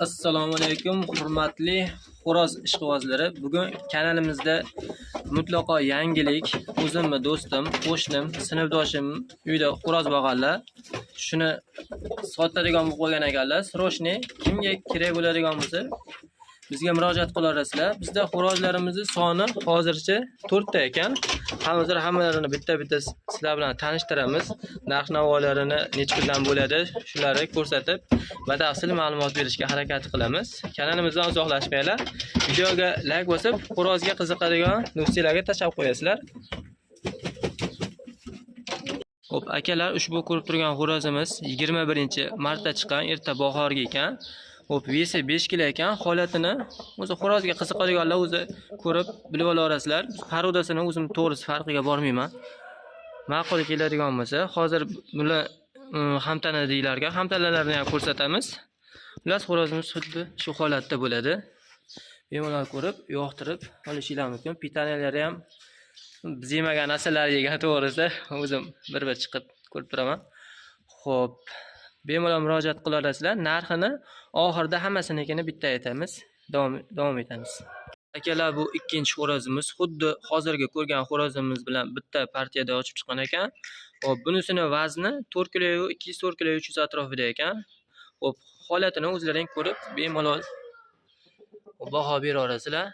Assalomu alaykum, hurmatli xo'roz ishqibozlari. Bugun kanalimizda mutlaqo yangilik. O'zimni do'stim, qo'shnim, sinfdoshim uyda xo'roz boqganlar. Shuni sotadigan bo'lib qolgan ekanlar. Srochniy kimga kerak bo'ladigan bo'lsa, bizga murojaat qilasizlar. Bizda xo'rozlarimizning soni hozircha 4 ta ekan. Hozir hammalarini bitta-bitta sizlar bilan tanishtiramiz. Narx-navolarini necha kundan bo'ladi, shularni ko'rsatib, batafsil ma'lumot berishga harakat qilamiz. Kanalimizdan uzoqlashmanglar. Videoga like bosib, xo'rozga qiziqadigan do'stlarga tashlab qo'yasizlar. Xo'p, akalar, ushbu ko'rib turgan xo'rozimiz 21-martda chiqqan erta bahorga ekan. Xo'p, vesi 5 kg ekan. Holatini o'zi xo'rozga qiziqadiganlar o'zi ko'rib bilib olasizlar. Parodasini o'zim to'g'risi farqiga bormayman. Ma'qul keladigan bo'lsa, hozir bular hamtanadiylarga hamtanalarni ham ko'rsatamiz. Ular xo'rozimiz xuddi shu holatda bo'ladi. Bemalol ko'rib, yoqtirib olishingiz mumkin. Pitanalari ham biz yemagan narsalar yegan, to'g'risi o'zim bir chiqib ko'rib turaman. Xo'p, bemalol murojaat qila olasizlar. Narxini oxirida hammasinikini bitta aytamiz. Davom etamiz. Akalar, bu ikkinchi xo'rozimiz. Xuddi hozirgi ko'rgan xo'rozimiz bilan bitta partiyada ochib chiqqan ekan. Xo'p, bunisining vazni 4 kg, 204 kg 300 atrofida ekan. Xo'p, holatini o'zlaring ko'rib, bemalol baho bera olasizlar.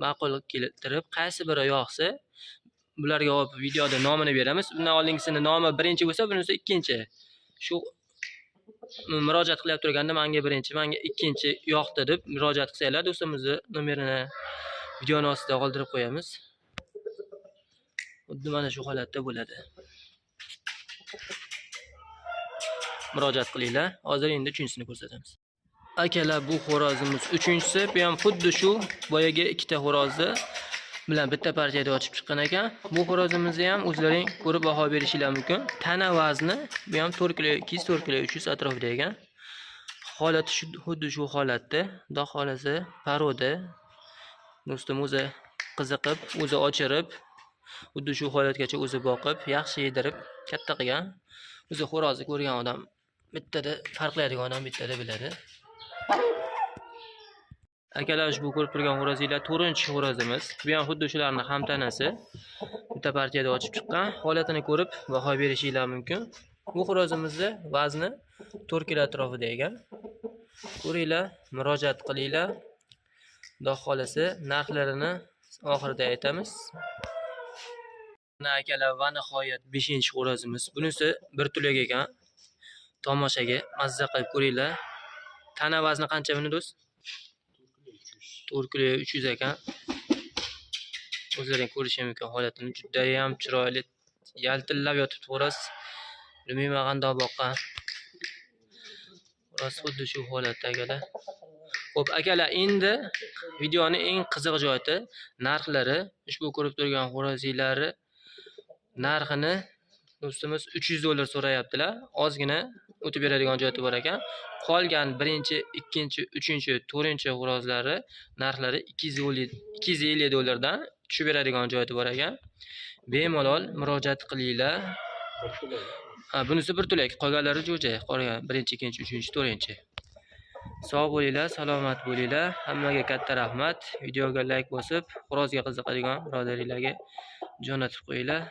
Ma'qul keltirib, qaysi biri yoqsa, bularga olib videoda nomini beramiz. Bundan oldingisini nomi birinchi bo'lsa, bunisi ikkinchi. Shu murojaat qilib turganda menga birinchi, menga ikkinchi yoqdi deb murojaat qilsanglar, do'stimizni nomerini videoning ostida qoldirib qo'yamiz. Xuddi mana shu holatda bo'ladi. Murojaat qilinglar. Hozir endi uchinchisini ko'rsatamiz. Akalar, bu xo'rozimiz uchinchisi. Bu ham xuddi shu boyaga ikkita xo'rozni bilan bitta partiyada ochib chiqqan ekan. Bu xo'rozimizni ham o'zlaring ko'rib baho berishingiz mumkin. Tana vazni bu ham 4 kg, 204 kg 300 atrofida ekan. Holati xuddi shu holatda. Xudo xolasa paroda. Do'stim o'zi qiziqib, o'zi ochirib, xuddi shu holatgacha o'zi boqib, yaxshi yedirib, katta qilgan. O'zi xo'rozni ko'rgan odam bittada farqlaydigan odam bittada biladi. Akalar, ushbu ko'rib turgan xo'rozinglar 4-xo'rozimiz. Bu ham xuddi shularning hamtanasi. Bitta partiyada ochib chiqqan. Holatini ko'rib baho berishingiz mumkin. Bu xo'rozimizning vazni 4 kg atrofida ekan. Ko'ringlar, murojaat qilinglar. Xudo xolasa narxlarini oxirida aytamiz. Mana akalar, va nihoyat 5-xo'rozimiz. Bunisi bir tulak ekan. Tomoshaga mazza qilib ko'ringlar. Tana vazni qancha buni do'st? 4 kg 300 ekan. O'zlaring ko'rishingiz mumkin holatini. Juda ham chiroyli, yaltillab yotibdi xo'roz. Bilmayman qandoq boqqan. Xo'roz xuddi shu holatda akalar. Xo'p, akalar, endi videoning eng qiziq joyi narxlari. Ushbu ko'rib turgan xo'rozlari narxini do'stimiz $300 so'rayaptilar. Ozgina o'tib beradigan joyi bor ekan. Qolgan 1-chi, 2-chi, 3-chi, 4-chi xo'rozlari narxlari $250 dan tushib beradigan joyi bor ekan. Bemalol murojaat qilinglar. Bunisi bir tulak, qolganlari jo'ja. Qolgan 1-chi, 2-chi, 3-chi, 4-chi. Sog' bo'linglar, salomat bo'linglar. Hammaga katta rahmat. Videoga like bosib, xo'rozga qiziqadigan birodarlarga jo'natib qo'yinglar.